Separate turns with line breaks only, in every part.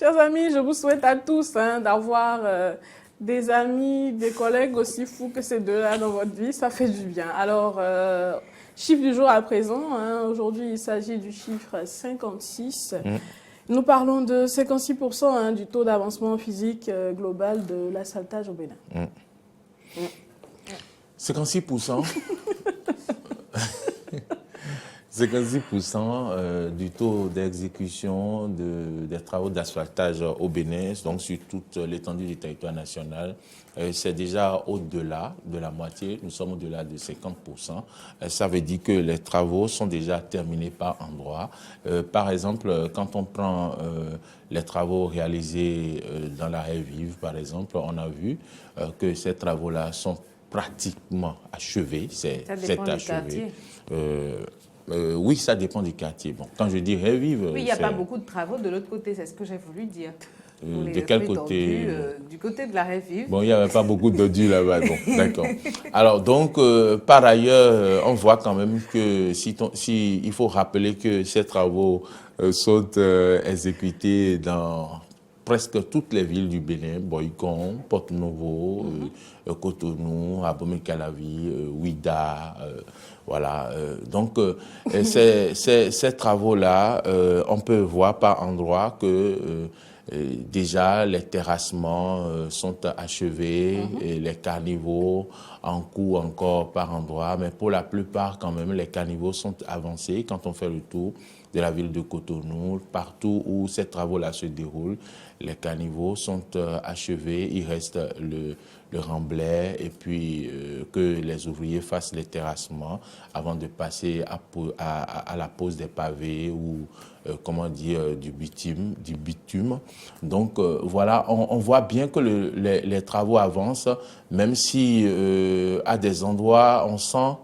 Chers amis, je vous souhaite à tous d'avoir des amis, des collègues aussi fous que ces deux-là dans votre vie. Ça fait du bien. Alors, chiffre du jour à présent. Aujourd'hui, il s'agit du chiffre 56. Nous parlons de 56% du taux d'avancement physique global de l'asphaltage au Bénin.
56%. 56% du taux d'exécution des travaux d'asphaltage au Bénin, donc sur toute l'étendue du territoire national, c'est déjà au-delà de la moitié, nous sommes au-delà de 50%. Ça veut dire que les travaux sont déjà terminés par endroits. Par exemple, quand on prend les travaux réalisés dans la haie vive, par exemple, on a vu que ces travaux-là sont pratiquement achevés. C'est achevé. Oui, ça dépend du quartier. Bon, quand je dis haie vive...
Oui, il n'y a pas beaucoup de travaux de l'autre côté, c'est ce que j'ai voulu dire.
De quel côté?
Du côté de la haie vive.
Bon, il n'y avait pas beaucoup d'odus là-bas. Bon, d'accord. Alors, donc, par ailleurs, on voit quand même que il faut rappeler que ces travaux sont exécutés dans presque toutes les villes du Bénin, Boycon, Porto-Novo, Cotonou, Abomey-Calavi, Ouidah, voilà. Donc, ces travaux-là, on peut voir par endroits que déjà les terrassements sont achevés, et les caniveaux en cours encore par endroits, mais pour la plupart quand même, les caniveaux sont avancés quand on fait le tour de la ville de Cotonou. Partout où ces travaux-là se déroulent, les caniveaux sont achevés, il reste le remblai et puis que les ouvriers fassent les terrassements avant de passer à la pose des pavés ou comment dire du bitume. Donc voilà, on voit bien que les travaux avancent, même si à des endroits on sent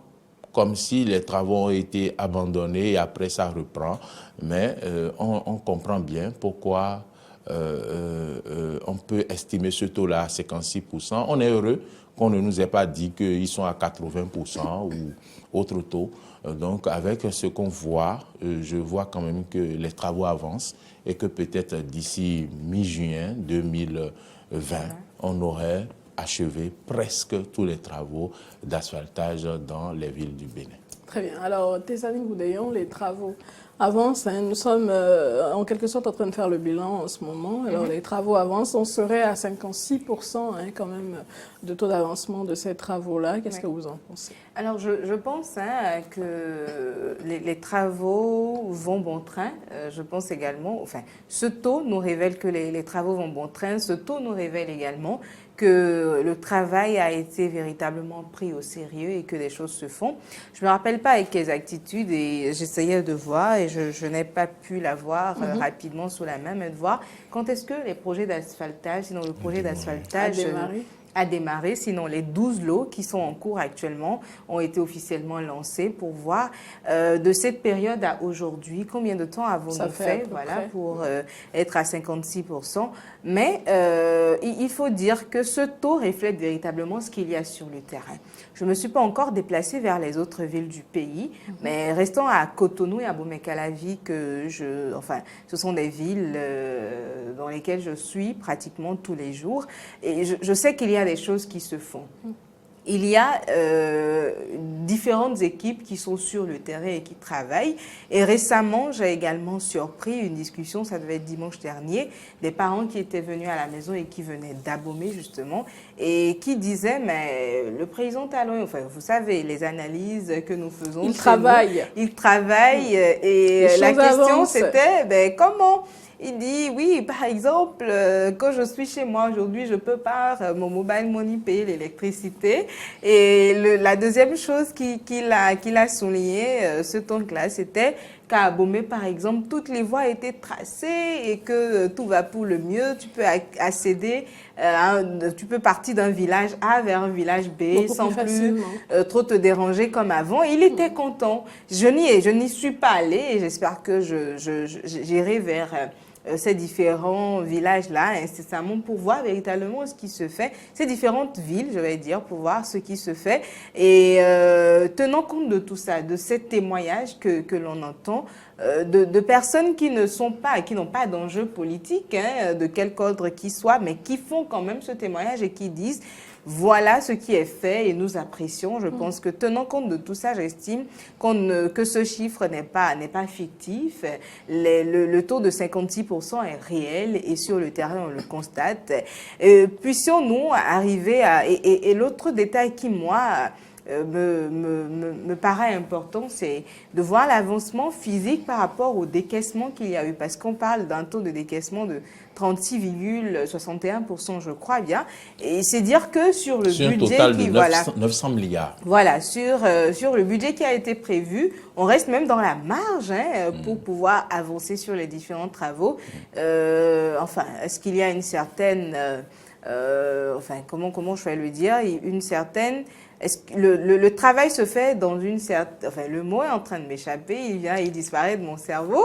comme si les travaux ont été abandonnés et après ça reprend. Mais on comprend bien pourquoi on peut estimer ce taux-là à 56%. On est heureux qu'on ne nous ait pas dit qu'ils sont à 80% ou autre taux. Donc avec ce qu'on voit, je vois quand même que les travaux avancent et que peut-être d'ici mi-juin 2020, on aurait achevé presque tous les travaux d'asphaltage dans les villes du Bénin.
Très bien. Alors, Tessani Goudayon, les travaux avancent. Nous sommes en quelque sorte en train de faire le bilan en ce moment. Alors, les travaux avancent. On serait à 56% quand même de taux d'avancement de ces travaux-là. Qu'est-ce que vous en pensez?
Alors, je pense que les travaux vont bon train. Je pense également, enfin, ce taux nous révèle que les travaux vont bon train. Ce taux nous révèle également que le travail a été véritablement pris au sérieux et que les choses se font. Je ne me rappelle pas avec quelles exactitudes et j'essayais de voir et je n'ai pas pu la voir rapidement sous la main, mais de voir quand est-ce que les projets d'asphaltage, sinon le projet d'asphaltage a démarré, sinon les 12 lots qui sont en cours actuellement ont été officiellement lancés pour voir de cette période à aujourd'hui, combien de temps avons-nous fait voilà, pour être à 56%. Mais il faut dire que ce taux reflète véritablement ce qu'il y a sur le terrain. Je ne me suis pas encore déplacée vers les autres villes du pays, mais restant à Cotonou et à Abomey-Calavi, enfin, ce sont des villes dans lesquelles je suis pratiquement tous les jours. Et je sais qu'il y a des choses qui se font. Il y a différentes équipes qui sont sur le terrain et qui travaillent. Et récemment, j'ai également surpris une discussion, ça devait être dimanche dernier, des parents qui étaient venus à la maison et qui venaient d'Abomey justement, et qui disaient, mais le président Talon, enfin vous savez, les analyses que nous faisons...
Il travaille.
Il travaille et la question c'était, comment ? Il dit, oui, par exemple, quand je suis chez moi aujourd'hui, je peux par mon mobile money payer l'électricité. Et la deuxième chose qu'il a souligné, ce temps-là, c'était qu'à Abomey, par exemple, toutes les voies étaient tracées et que tout va pour le mieux. Tu peux accéder, tu peux partir d'un village A vers un village B sans plus trop te déranger comme avant. Il était content. Je n'y suis pas allée et j'espère que j'irai vers ces différents villages-là incessamment pour voir véritablement ce qui se fait, ces différentes villes, je vais dire, pour voir ce qui se fait. Et tenant compte de tout ça, de ces témoignages que l'on entend, de personnes qui n'ont pas d'enjeu politique, hein, de quelque ordre qu'il soit, mais qui font quand même ce témoignage et qui disent voilà ce qui est fait et nous apprécions. Je pense que tenant compte de tout ça, j'estime que ce chiffre n'est pas fictif. Le taux de 56% est réel et sur le terrain, on le constate. Puissions-nous arriver à... Et l'autre détail qui, moi, me paraît important, c'est de voir l'avancement physique par rapport au décaissement qu'il y a eu. Parce qu'on parle d'un taux de décaissement de 36,61%, je crois bien. Et c'est dire que sur le budget...
un total de 900 milliards.
Voilà, sur le budget qui a été prévu, on reste même dans la marge hein, pour pouvoir avancer sur les différents travaux. Enfin, est-ce qu'il y a une certaine... enfin, comment je vais le dire, une certaine... Est-ce que le travail se fait dans une certaine... Enfin, le mot est en train de m'échapper, il disparaît de mon cerveau.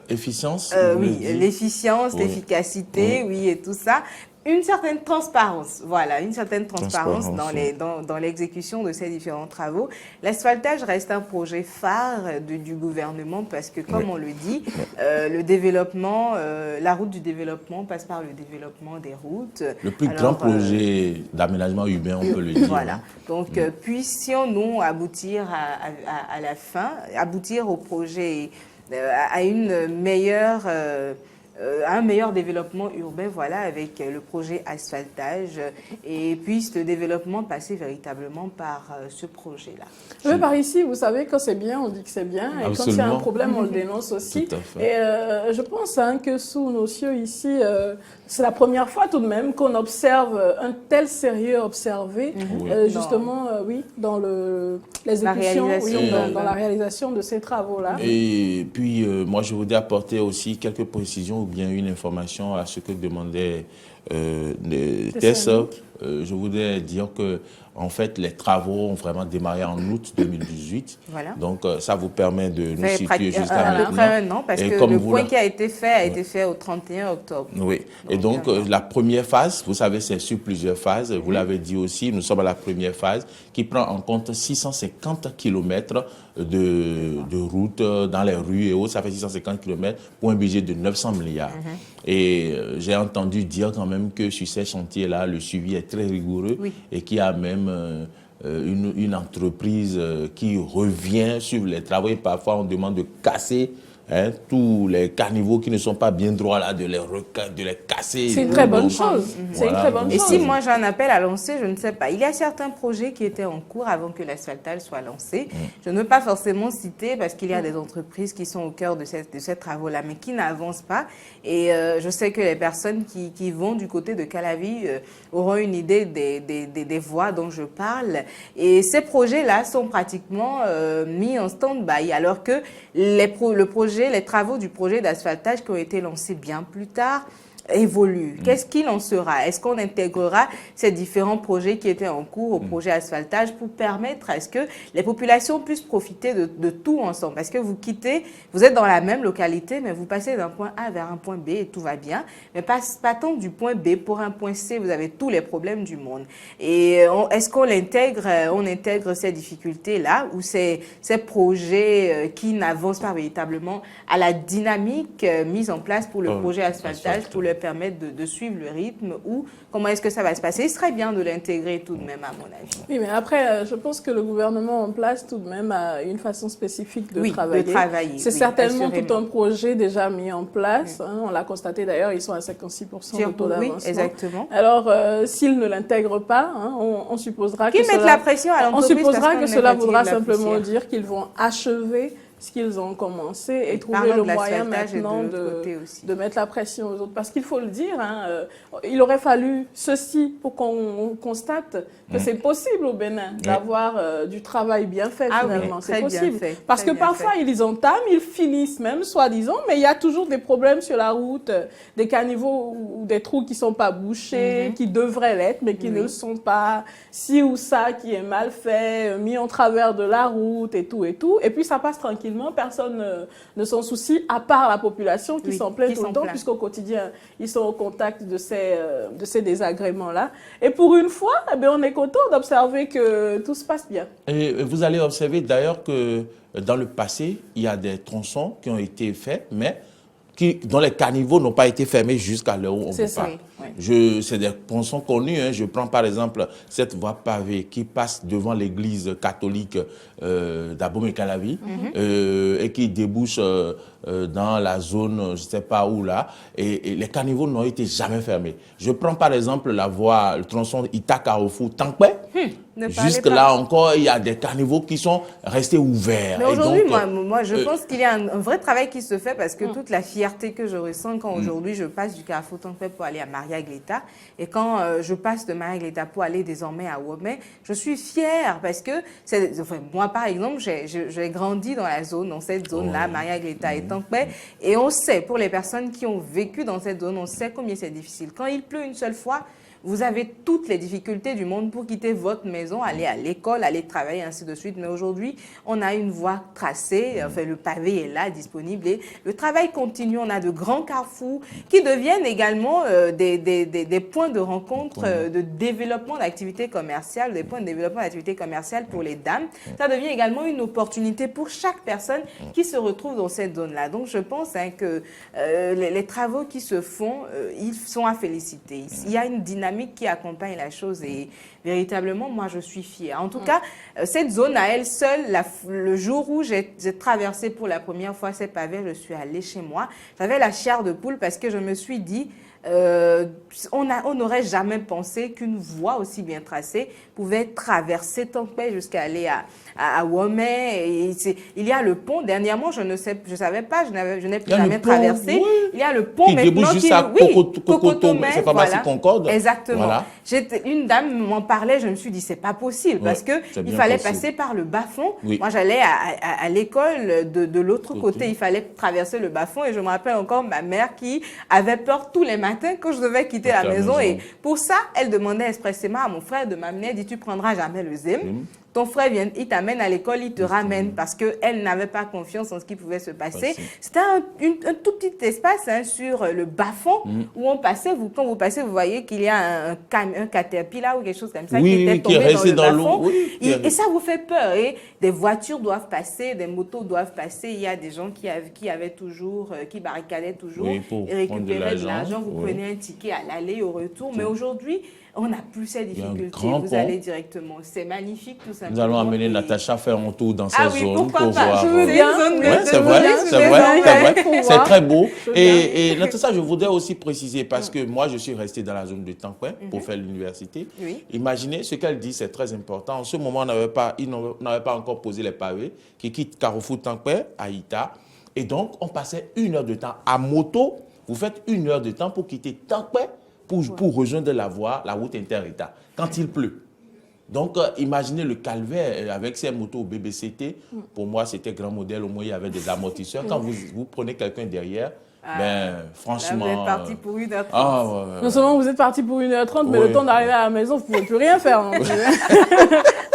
Efficience
oui, l'efficience, oui. L'efficacité, oui. Oui, et tout ça. Une certaine transparence, voilà, une certaine transparence dans l'exécution de ces différents travaux. L'asphaltage reste un projet phare du gouvernement parce que, comme on le dit, le développement, la route du développement passe par le développement des routes.
Le plus grand projet d'aménagement urbain, on peut le dire.
Voilà, donc puissions-nous aboutir à la fin, aboutir au projet, à une meilleure... un meilleur développement urbain, voilà, avec le projet asphaltage, et puisse le développement passer véritablement par ce projet-là.
Mais par ici, vous savez, quand c'est bien, on dit que c'est bien, et quand il y a un problème, on le dénonce aussi.
Tout à fait.
Et je pense que sous nos cieux ici, c'est la première fois tout de même qu'on observe un tel sérieux observé, justement, dans l'exécution, dans la réalisation de ces travaux-là.
Et puis, moi, je voudrais apporter aussi quelques précisions ou bien une information à ce que demandait Tessa. Je voudrais dire que, en fait, les travaux ont vraiment démarré en août 2018. Voilà. Donc, ça vous permet de nous situer jusqu'à maintenant.
Après un an, parce que le point qui a été fait a été fait au 31 octobre.
Oui. Et donc, la première phase, vous savez, c'est sur plusieurs phases. Vous l'avez dit aussi, nous sommes à la première phase qui prend en compte 650 km de route dans les rues et autres. Ça fait 650 km pour un budget de 900 milliards. Et j'ai entendu dire quand même que sur ces chantiers-là, le suivi est très rigoureux et qu'il y a même une entreprise qui revient sur les travaux et parfois on demande de casser tous les caniveaux qui ne sont pas bien droits là, de les casser.
C'est une très bonne chose. C'est une très bonne chose.
Et si moi j'ai un appel à lancer, je ne sais pas. Il y a certains projets qui étaient en cours avant que l'asphaltage soit lancé. Je ne veux pas forcément citer parce qu'il y a des entreprises qui sont au cœur de ces travaux-là, mais qui n'avancent pas. Et je sais que les personnes qui vont du côté de Calavi auront une idée des voies dont je parle. Et ces projets-là sont pratiquement mis en stand-by, alors que les travaux du projet d'asphaltage qui ont été lancés bien plus tard évolue. Qu'est-ce qu'il en sera? Est-ce qu'on intégrera ces différents projets qui étaient en cours au projet asphaltage pour permettre à ce que les populations puissent profiter de tout ensemble? Parce que vous êtes dans la même localité, mais vous passez d'un point A vers un point B et tout va bien. Mais pas tant du point B pour un point C, vous avez tous les problèmes du monde. Et est-ce qu'on intègre ces difficultés-là ou ces projets qui n'avancent pas véritablement à la dynamique mise en place pour le projet asphaltage, pour le permettre de suivre le rythme, ou comment est-ce que ça va se passer? Il serait bien de l'intégrer tout de même, à mon avis.
Oui, mais après, je pense que le gouvernement en place tout de même a une façon spécifique de travailler. C'est certainement tout un projet déjà mis en place. On l'a constaté d'ailleurs, ils sont à 56% de taux d'avancement.
Oui, exactement.
Alors, s'ils ne l'intègrent pas, on supposera que cela voudra simplement dire qu'ils vont achever ce qu'ils ont commencé et trouver le moyen maintenant de mettre la pression aux autres. Parce qu'il faut le dire, il aurait fallu ceci pour qu'on constate que c'est possible au Bénin d'avoir du travail bien fait finalement. C'est possible. Parce que parfois, ils entament, ils finissent même, soi-disant, mais il y a toujours des problèmes sur la route, des caniveaux ou des trous qui ne sont pas bouchés, qui devraient l'être, mais qui ne le sont pas, ci ou ça qui est mal fait, mis en travers de la route et tout. Et puis, ça passe tranquille. tranquillement, personne ne s'en soucie, à part la population qui s'en plaint tout le temps, puisqu'au quotidien, ils sont au contact de ces désagréments-là. Et pour une fois, eh bien, on est content d'observer que tout se passe bien.
Et vous allez observer d'ailleurs que dans le passé, il y a des tronçons qui ont été faits, mais dont les caniveaux n'ont pas été fermés jusqu'à l'heure où on vous parle. C'est des tronçons connus. Hein. Je prends par exemple cette voie pavée qui passe devant l'église catholique d'Abomey-Calavi et qui débouche dans la zone, je ne sais pas où là, et les caniveaux n'ont été jamais fermés. Je prends par exemple le tronçon Ita-Carrefour-Tankpé. Jusque là encore, il y a des caniveaux qui sont restés ouverts.
Mais aujourd'hui, moi, je pense qu'il y a un vrai travail qui se fait parce que toute la fierté que je ressens quand aujourd'hui je passe du Carrefour Tankpé pour aller à Maria-Gleta et quand je passe de Maria-Gleta pour aller désormais à Womey, je suis fière parce que, moi par exemple, j'ai grandi dans cette zone-là, Maria-Gleta et Tankpé, et on sait, pour les personnes qui ont vécu dans cette zone, on sait combien c'est difficile. Quand il pleut une seule fois, vous avez toutes les difficultés du monde pour quitter votre maison, aller à l'école, aller travailler, ainsi de suite. Mais aujourd'hui, on a une voie tracée, enfin, le pavé est là, disponible. Et le travail continue. On a de grands carrefours qui deviennent également des points de rencontre, de développement d'activités commerciales, des points de développement d'activités commerciales pour les dames. Ça devient également une opportunité pour chaque personne qui se retrouve dans cette zone-là. Donc, je pense que les travaux qui se font, ils sont à féliciter. Il y a une dynamique qui accompagne la chose et véritablement, moi, je suis fière. En tout cas, cette zone à elle seule, le jour où j'ai traversé pour la première fois ces pavés, je suis allée chez moi. J'avais la chair de poule parce que je me suis dit, on n'aurait jamais pensé qu'une voie aussi bien tracée pouvait traverser Tankpé jusqu'à aller à Womey. Il y a le pont. Dernièrement, je savais pas, je n'ai plus jamais traversé. Oui. Il y a le pont
qui débouche juste à Cocotomé, c'est pharmacie Concorde.
Exactement. Voilà. Une dame m'en parlait, je me suis dit c'est pas possible parce que il fallait passer par le bas-fond. Oui. Moi, j'allais à l'école de l'autre côté. Il fallait traverser le bas-fond et je me rappelle encore ma mère qui avait peur tous les matins quand je devais quitter la maison. Et pour ça, elle demandait expressément à mon frère de m'amener. Elle dit tu prendras jamais le ZIM. Ton frère vient, il t'amène à l'école, il te ramène parce qu'elle n'avait pas confiance en ce qui pouvait se passer. C'était un tout petit espace sur le bas-fond où on passait. Quand vous passez, vous voyez qu'il y a un caterpillar ou quelque chose comme ça qui était tombé dans le bas-fond. Et ça vous fait peur. Et des voitures doivent passer, des motos doivent passer. Il y a des gens qui barricadaient toujours et récupéraient de l'argent. Vous prenez un ticket à l'aller et au retour. Mais aujourd'hui, on n'a plus ces difficultés. Vous allez directement. C'est magnifique, tout simplement.
Nous allons amener Natacha faire un tour dans cette zone
pour
voir.
Je veux bien.
C'est vrai. C'est très beau. Et Natacha, je voudrais aussi préciser, parce que moi, je suis resté dans la zone de Tankpé pour faire l'université. Imaginez, ce qu'elle dit, c'est très important. En ce moment, ils n'avaient pas encore posé les pavés qui quittent Carrefour Tankpé à Ita. Et donc, on passait 1 heure de temps à moto. Vous faites 1 heure de temps pour quitter Tankpé pour rejoindre la route inter-État, quand il pleut. Donc, imaginez le calvaire avec ces motos BBCT. Pour moi, c'était grand modèle. Au moins, il y avait des amortisseurs. Quand vous prenez quelqu'un derrière, franchement...
Là, vous êtes parti pour 1h30.
Non seulement vous êtes parti pour 1h30, mais le temps d'arriver à la maison, vous ne pouvez plus rien faire.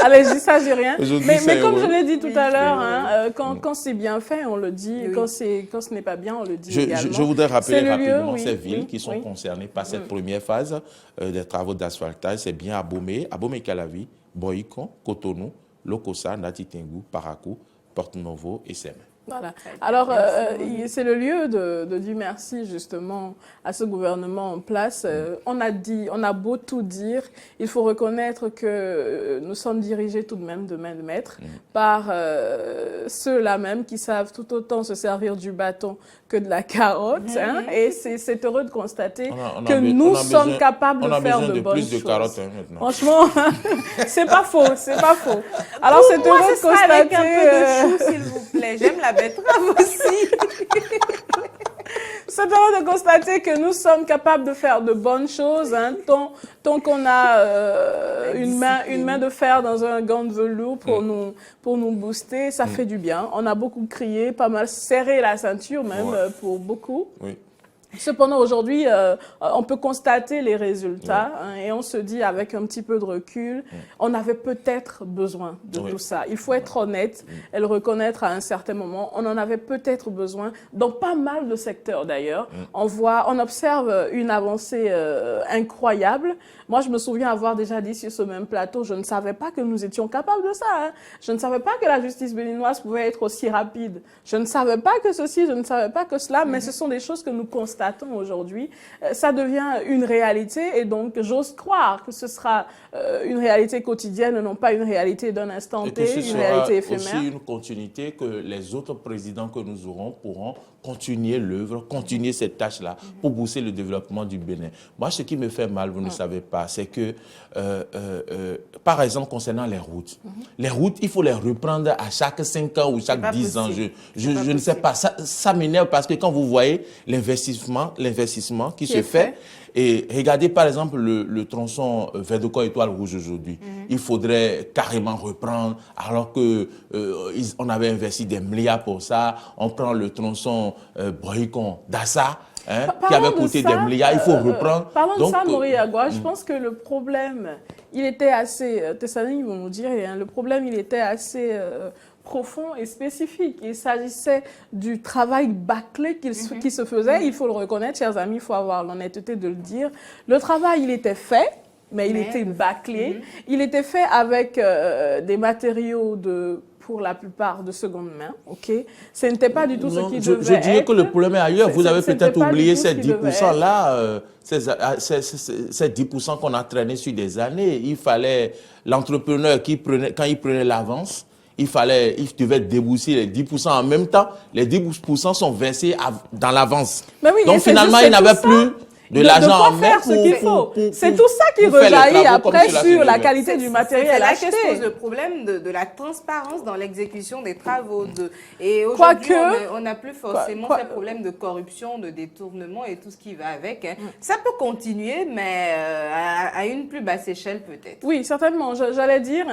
Allez, je dis ça, j'ai rien. Mais comme je l'ai dit tout à l'heure, quand c'est bien fait, on le dit. Quand ce n'est pas bien, on le dit également.
Je voudrais rappeler rapidement ces villes qui sont concernées par cette première phase des travaux d'asphaltage. C'est bien Abomey-Calavi, Boycon, Cotonou, Lokossa, Nati-Tingu, Parakou, Porto-Novo et Seme.
Voilà. Alors, c'est le lieu de dire merci justement à ce gouvernement en place. On a beau tout dire, il faut reconnaître que nous sommes dirigés tout de même de main de maître par ceux-là même qui savent tout autant se servir du bâton que de la carotte. Et c'est heureux de constater que nous sommes capables de faire de bonnes choses.
On a besoin de plus de carottes maintenant.
Franchement, c'est pas faux, c'est pas faux. Alors, c'est heureux de constater...
avec un peu de chou, s'il vous plaît. J'aime la betterave aussi.
C'est heureux de constater que nous sommes capables de faire de bonnes choses, tant qu'on a une main de fer dans un gant de velours pour nous booster, ça fait du bien. On a beaucoup crié, pas mal serré la ceinture même pour beaucoup.
Oui.
Cependant, aujourd'hui, on peut constater les résultats et on se dit avec un petit peu de recul, on avait peut-être besoin de tout ça. Il faut être honnête et le reconnaître à un certain moment. On en avait peut-être besoin dans pas mal de secteurs d'ailleurs. On observe une avancée incroyable. Moi, je me souviens avoir déjà dit sur ce même plateau, je ne savais pas que nous étions capables de ça. Hein. Je ne savais pas que la justice béninoise pouvait être aussi rapide. Je ne savais pas que ceci, je ne savais pas que cela, mais ce sont des choses que nous constatons aujourd'hui. Ça devient une réalité et donc j'ose croire que ce sera une réalité quotidienne et non pas une réalité d'un instant T, une réalité éphémère.
Aussi une continuité que les autres présidents que nous aurons pourront continuer l'œuvre, continuer cette tâche-là pour booster le développement du Bénin. Moi, ce qui me fait mal, vous ne savez pas, c'est que, par exemple, concernant les routes, il faut les reprendre à chaque 5 ans ou chaque 10 ans. Je ne sais pas, ça m'énerve parce que quand vous voyez l'investissement qui se fait, et regardez par exemple le tronçon Verdecor Étoile Rouge aujourd'hui. Il faudrait carrément reprendre alors que on avait investi des milliards pour ça. On prend le tronçon Boycon Dassa. Qui avait coûté des milliards, il faut reprendre.
Parlons de ça, Maurice Agua. Je pense que le problème, il était assez, Tessani, ils vont nous dire, le problème, il était assez profond et spécifique. Il s'agissait du travail bâclé qui se faisait. Il faut le reconnaître, chers amis, il faut avoir l'honnêteté de le dire. Le travail, il était fait, mais il était bâclé. Il était fait avec des matériaux pour la plupart de seconde main, ok. Ce n'était pas du tout ce qui devait être. Je
dirais que le problème est ailleurs. Vous avez peut-être oublié ces 10%-là, ces 10% qu'on a traîné sur des années. Il fallait l'entrepreneur quand il prenait l'avance, il devait débourser les 10% en même temps. Les 10% sont versés dans l'avance.
Oui,
donc finalement, il n'avait plus de l'argent en main
faire ce qu'il faut. C'est tout ça qui rejaillit après sur la qualité du matériel acheté.
C'est là que se pose le problème de la transparence dans l'exécution des travaux. Et aujourd'hui, on n'a plus forcément ces problèmes de corruption, de détournement et tout ce qui va avec. Hein. Ça peut continuer, mais à une plus basse échelle peut-être.
Oui, certainement. J'allais dire,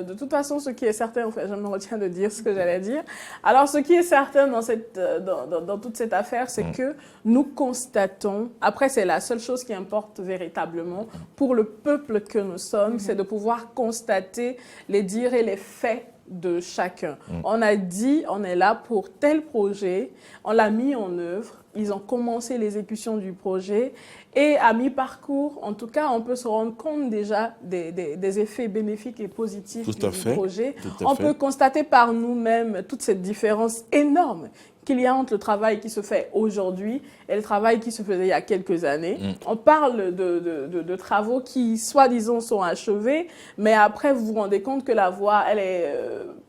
de toute façon, ce qui est certain, enfin, je me retiens de dire ce que j'allais dire. Alors, ce qui est certain dans toute cette affaire, c'est que nous constatons, après c'est la seule chose qui importe véritablement pour le peuple que nous sommes, c'est de pouvoir constater les dires et les faits de chacun. On a dit, on est là pour tel projet, on l'a mis en œuvre, ils ont commencé l'exécution du projet et à mi-parcours, en tout cas, on peut se rendre compte déjà des effets bénéfiques et positifs du projet. On peut constater par nous-mêmes toute cette différence énorme qu'il y a entre le travail qui se fait aujourd'hui et le travail qui se faisait il y a quelques années. On parle de travaux qui, soi-disant, sont achevés, mais après, vous vous rendez compte que la voie, elle est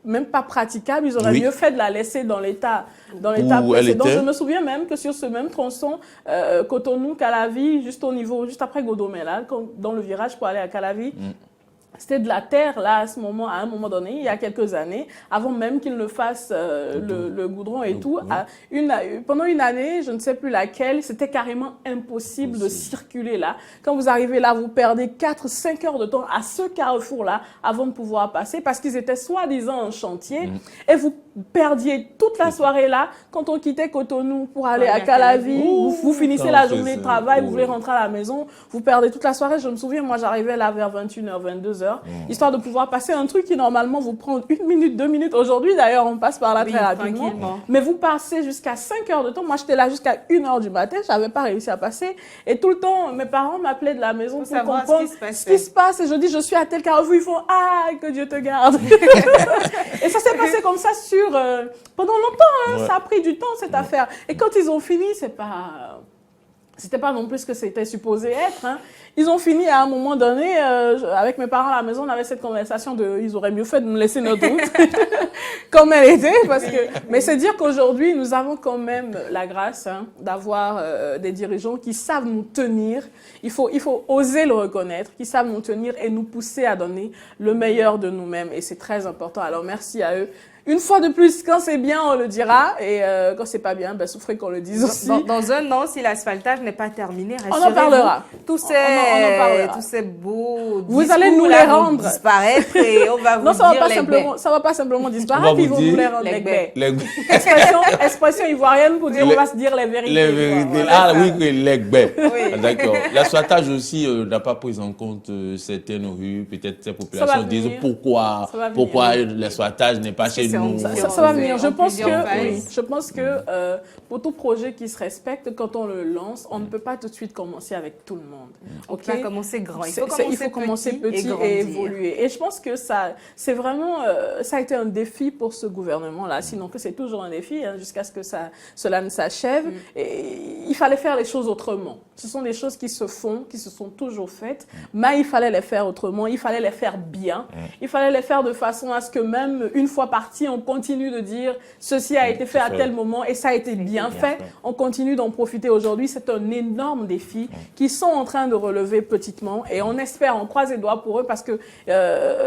même pas praticable. Ils auraient mieux fait de la laisser dans l'état précédent. Je me souviens même que sur ce même tronçon, Cotonou-Calavi, juste après Godomé, là, dans le virage pour aller à Calavi, c'était de la terre, là, à un moment donné, il y a quelques années, avant même qu'ils ne fassent le goudron et tout. Pendant une année, je ne sais plus laquelle, c'était carrément impossible de circuler là. Quand vous arrivez là, vous perdez 4-5 heures de temps à ce carrefour-là avant de pouvoir passer parce qu'ils étaient soi-disant en chantier et vous perdiez toute la soirée là. Quand on quittait Cotonou pour aller à Calavi, vous finissez la journée de travail, vous voulez rentrer à la maison, vous perdez toute la soirée. Je me souviens, moi, j'arrivais là vers 21h, 22h. Histoire de pouvoir passer un truc qui normalement vous prend 1 minute, 2 minutes. Aujourd'hui, d'ailleurs, on passe par là très rapidement. Mais vous passez jusqu'à 5 heures de temps. Moi, j'étais là jusqu'à 1h du matin. Je n'avais pas réussi à passer. Et tout le temps, mes parents m'appelaient de la maison pour comprendre ce qui se passe. Et je dis, je suis à tel carrefour. Ils font, ah, que Dieu te garde. Et ça s'est passé comme ça pendant longtemps. Ça a pris du temps, cette affaire. Et quand ils ont fini, c'était pas non plus ce que c'était supposé être. Ils ont fini à un moment donné, avec mes parents à la maison, on avait cette conversation ils auraient mieux fait de me laisser notre route comme elle était. Mais c'est dire qu'aujourd'hui, nous avons quand même la grâce d'avoir des dirigeants qui savent nous tenir. Il faut oser le reconnaître, qui savent nous tenir et nous pousser à donner le meilleur de nous-mêmes. Et c'est très important. Alors merci à eux. Une fois de plus, quand c'est bien, on le dira. Et quand c'est pas bien, ben, souffrez qu'on le dise aussi.
Dans un an, si l'asphaltage n'est pas terminé,
On en parlera.
Tous ces,
on en parlera.
tous ces beaux
Vous allez nous les
discours-là vont
rendre.
disparaître et on va vous
Non, ça va
dire
pas
les
simplement,
baies.
ça va pas simplement
On va
disparaître, ils
vous
vont
dire
nous les rendre
les
les
baies.
baies. Expression ivoirienne pour dire
Les-
on va se dire les vérités.
Les
quoi.
vérités.
Voilà,
Ah
ça.
oui, que les baies.
Oui.
Ah, d'accord. L'asphaltage aussi n'a pas pris en compte certaines rues. Peut-être ces populations disent
venir.
pourquoi
Ça va venir.
l'asphaltage n'est pas chez
c'est
nous.
Ça va venir. Je
en
pense
plusieurs
que,
phases.
oui, je pense que pour tout projet qui se respecte, quand on le lance, on ne peut pas tout de suite commencer avec tout le monde.
On
Ok.
peut pas commencer grand. Il
Il faut commencer petit
grandir.
et évoluer. Et je pense que ça, c'est vraiment, ça a été un défi pour ce gouvernement-là. Sinon que c'est toujours un défi hein, jusqu'à ce que cela ne s'achève. Et il fallait faire les choses autrement. Ce sont des choses qui se font, qui se sont toujours faites, mais il fallait les faire autrement. Il fallait les faire bien. Il fallait les faire de façon à ce que même une fois parti, on continue de dire ceci a été fait à tel moment et ça a été bien fait. On continue d'en profiter aujourd'hui. C'est un énorme défi qu'ils sont en train de relever petitement et on espère, on croise les doigts pour eux parce que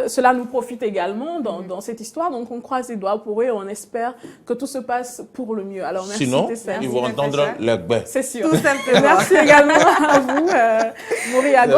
cela nous profite également dans cette histoire. Donc on croise les doigts pour eux et on espère que tout se passe pour le mieux. Alors merci
Sinon,
Tessa.
ils vont
Merci,
entendre
Natacha.
les baies.
C'est sûr.
Tout simplement.
Merci également à vous, Mauriago.